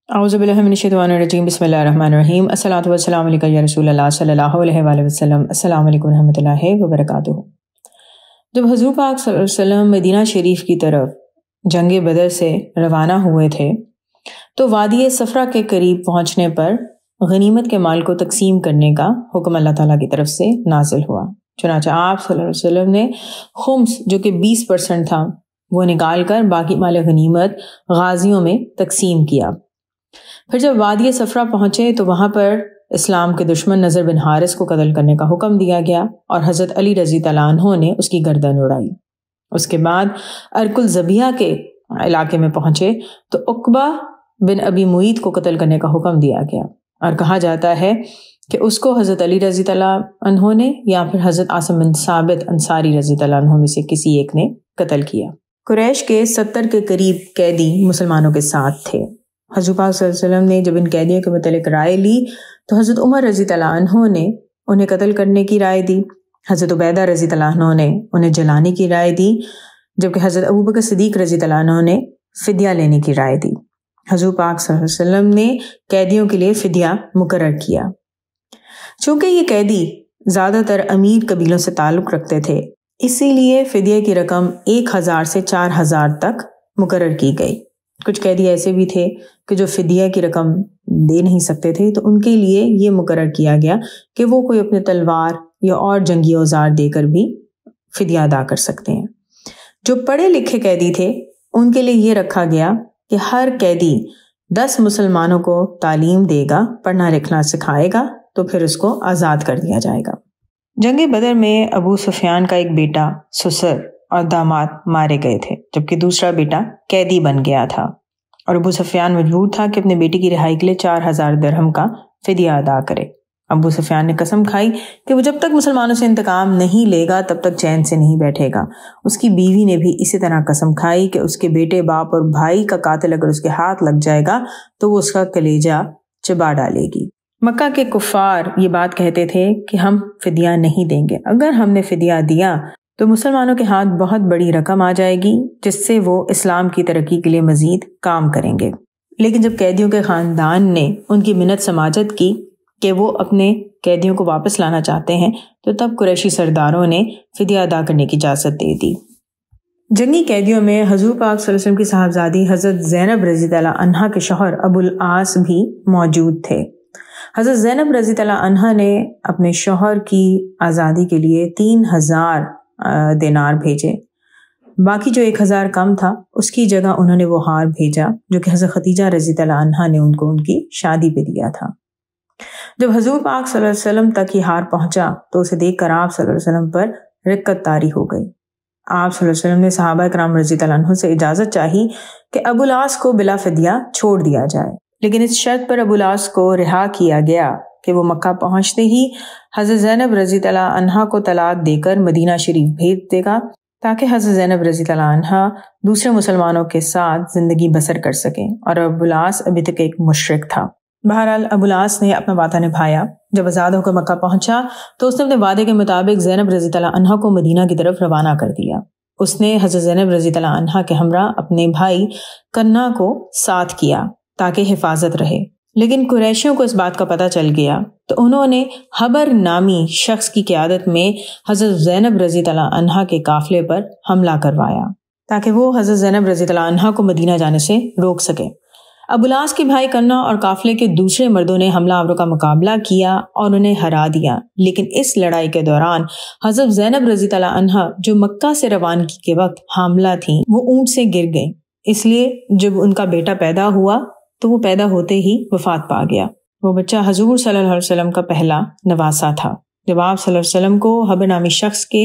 اعوذ باللہ من الشیطان الرجیم بسم اللہ الرحمن الرحیم الصلاۃ والسلام علیکہ یا رسول اللہ صلی اللہ علیہ وآلہ وسلم السلام علیکم ورحمۃ اللہ وبرکاتہ۔ جب حضور پاک صلی اللہ علیہ وسلم مدینہ شریف کی طرف جنگ بدر سے روانہ ہوئے تھے تو وادی صفرا کے قریب پہنچنے پر غنیمت کے مال کو تقسیم کرنے کا حکم اللہ تعالیٰ کی طرف سے نازل ہوا۔ چنانچہ آپ صلی اللہ علیہ وسلم نے خمس جو کہ 20% تھا وہ نکال کر باقی مال غنیمت غازیوں میں تقسیم کیا۔ پھر جب وادی صفرا پہنچے تو وہاں پر اسلام کے دشمن نضر بن حارث کو قتل کرنے کا حکم دیا گیا اور حضرت علی رضی اللہ عنہ نے اس کی گردن اڑائی۔ اس کے بعد ارک الزبیہ کے علاقے میں پہنچے تو عقبہ بن ابی معیط کو قتل کرنے کا حکم دیا گیا اور کہا جاتا ہے کہ اس کو حضرت علی رضی اللہ عنہ نے یا پھر حضرت عاصم بن ثابت انصاری رضی اللہ عنہ میں سے کسی ایک نے قتل کیا۔ قریش کے 70 کے قریب قیدی مسلمانوں کے ساتھ تھے۔ حضور پاک صلی اللہ علیہ وسلم نے جب ان قیدیوں کے متعلق رائے لی تو حضرت عمر رضی اللہ عنہ نے انہیں قتل کرنے کی رائے دی، حضرت عبیدہ رضی اللہ عنہ نے انہیں جلانے کی رائے دی، جبکہ حضرت ابوبکر صدیق رضی اللہ عنہ نے فدیہ لینے کی رائے دی۔ حضور پاک صلی اللہ علیہ وسلم نے قیدیوں کے لیے فدیہ مقرر کیا۔ چونکہ یہ قیدی زیادہ تر امیر قبیلوں سے تعلق رکھتے تھے، اسی لیے فدیہ کی رقم 1000 سے 4000 تک مقرر کی گئی۔ کچھ قیدی ایسے بھی تھے کہ جو فدیہ کی رقم دے نہیں سکتے تھے تو ان کے لیے یہ مقرر کیا گیا کہ وہ کوئی اپنے تلوار یا اور جنگی اوزار دے کر بھی فدیہ ادا کر سکتے ہیں۔ جو پڑھے لکھے قیدی تھے ان کے لیے یہ رکھا گیا کہ ہر قیدی 10 مسلمانوں کو تعلیم دے گا، پڑھنا لکھنا سکھائے گا تو پھر اس کو آزاد کر دیا جائے گا۔ جنگ بدر میں ابو سفیان کا ایک بیٹا، سسر اور داماد مارے گئے تھے، جبکہ دوسرا بیٹا قیدی بن گیا تھا اور ابو سفیان مجبور تھا کہ اپنے بیٹے کی رہائی کے لیے 4000 درہم کا فدیہ ادا کرے۔ ابو سفیان نے قسم کھائی کہ وہ جب تک مسلمانوں سے انتقام نہیں لے گا تب تک چین سے نہیں بیٹھے گا۔ اس کی بیوی نے بھی اسی طرح قسم کھائی کہ اس کے بیٹے، باپ اور بھائی کا قاتل اگر اس کے ہاتھ لگ جائے گا تو وہ اس کا کلیجہ چبا ڈالے گی۔ مکہ کے کفار یہ بات کہتے تھے کہ ہم فدیہ نہیں دیں گے، اگر ہم نے فدیہ دیا تو مسلمانوں کے ہاتھ بہت بڑی رقم آ جائے گی جس سے وہ اسلام کی ترقی کے لیے مزید کام کریں گے۔ لیکن جب قیدیوں کے خاندان نے ان کی منت سماجت کی کہ وہ اپنے قیدیوں کو واپس لانا چاہتے ہیں تو تب قریشی سرداروں نے فدیہ ادا کرنے کی اجازت دے دی۔ جنگی قیدیوں میں حضور پاک صلی اللہ علیہ وسلم کی صاحبزادی حضرت زینب رضی اللہ عنہا کے شوہر ابو العاص بھی موجود تھے۔ حضرت زینب رضی اللہ عنہا نے اپنے شوہر کی آزادی کے لیے 3000 دینار بھیجے، باقی جو 1000 کم تھا اس کی جگہ انہوں نے وہ ہار بھیجا جو کہ حضرت خدیجہ رضی اللہ عنہا نے ان کو ان کی شادی پہ دیا تھا۔ جب حضور پاک صلی اللہ علیہ وسلم تک یہ ہار پہنچا تو اسے دیکھ کر آپ صلی اللہ علیہ وسلم پر رقت طاری ہو گئی۔ آپ صلی اللہ علیہ وسلم نے صحابہ کرام رضی اللہ عنہ سے اجازت چاہی کہ ابو العاص کو بلا فدیہ چھوڑ دیا جائے، لیکن اس شرط پر ابو العاص کو رہا کیا گیا کہ وہ مکہ پہنچتے ہی حضرت زینب رضی اللہ عنہا کو طلاق دے کر مدینہ شریف بھیج دے گا تاکہ حضرت زینب رضی اللہ عنہا دوسرے مسلمانوں کے ساتھ زندگی بسر کر سکیں، اور ابو العاص ابھی تک ایک مشرک تھا۔ بہرحال ابو العاص نے اپنا وعدہ نبھایا۔ جب آزاد ہو کر مکہ پہنچا تو اس نے اپنے وعدے کے مطابق زینب رضی اللہ عنہا کو مدینہ کی طرف روانہ کر دیا۔ اس نے حضرت زینب رضی اللہ عنہا کے ہمراہ اپنے بھائی کنہ کو ساتھ کیا تاکہ حفاظت رہے، لیکن قریشیوں کو اس بات کا پتہ چل گیا تو انہوں نے حبر نامی شخص کی قیادت میں حضرت زینب رضی اللہ عنہا کے قافلے پر حملہ کروایا تاکہ وہ حضرت زینب رضی اللہ عنہا کو مدینہ جانے سے روک سکے۔ ابو العاص کے بھائی کنہ اور قافلے کے دوسرے مردوں نے حملہ آوروں کا مقابلہ کیا اور انہیں ہرا دیا، لیکن اس لڑائی کے دوران حضرت زینب رضی اللہ عنہا جو مکہ سے روانگی کے وقت حاملہ تھیں وہ اونٹ سے گر گئیں، اس لیے جب ان کا بیٹا پیدا ہوا تو وہ پیدا ہوتے ہی وفات پا گیا۔ وہ بچہ حضور صلی اللہ علیہ وسلم کا پہلا نواسہ تھا۔ جب آپ صلی اللہ علیہ وسلم کو حبر نامی شخص کے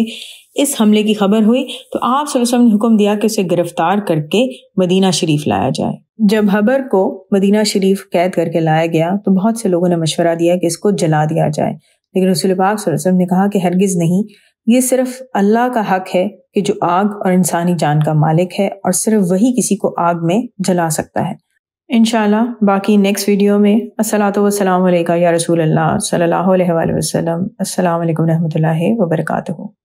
اس حملے کی خبر ہوئی تو آپ صلی اللہ علیہ وسلم نے حکم دیا کہ اسے گرفتار کر کے مدینہ شریف لایا جائے۔ جب حبر کو مدینہ شریف قید کر کے لایا گیا تو بہت سے لوگوں نے مشورہ دیا کہ اس کو جلا دیا جائے، لیکن رسول پاک صلی اللہ علیہ وسلم نے کہا کہ ہرگز نہیں، یہ صرف اللہ کا حق ہے کہ جو آگ اور انسانی جان کا مالک ہے، اور صرف وہی کسی کو آگ میں جلا سکتا ہے۔ انشاءاللہ باقی نیکسٹ ویڈیو میں الصلاۃ والسلام علیکہ یا رسول اللہ صلی اللہ علیہ وآلہ وسلم۔ السلام علیکم ورحمۃ اللہ وبرکاتہ۔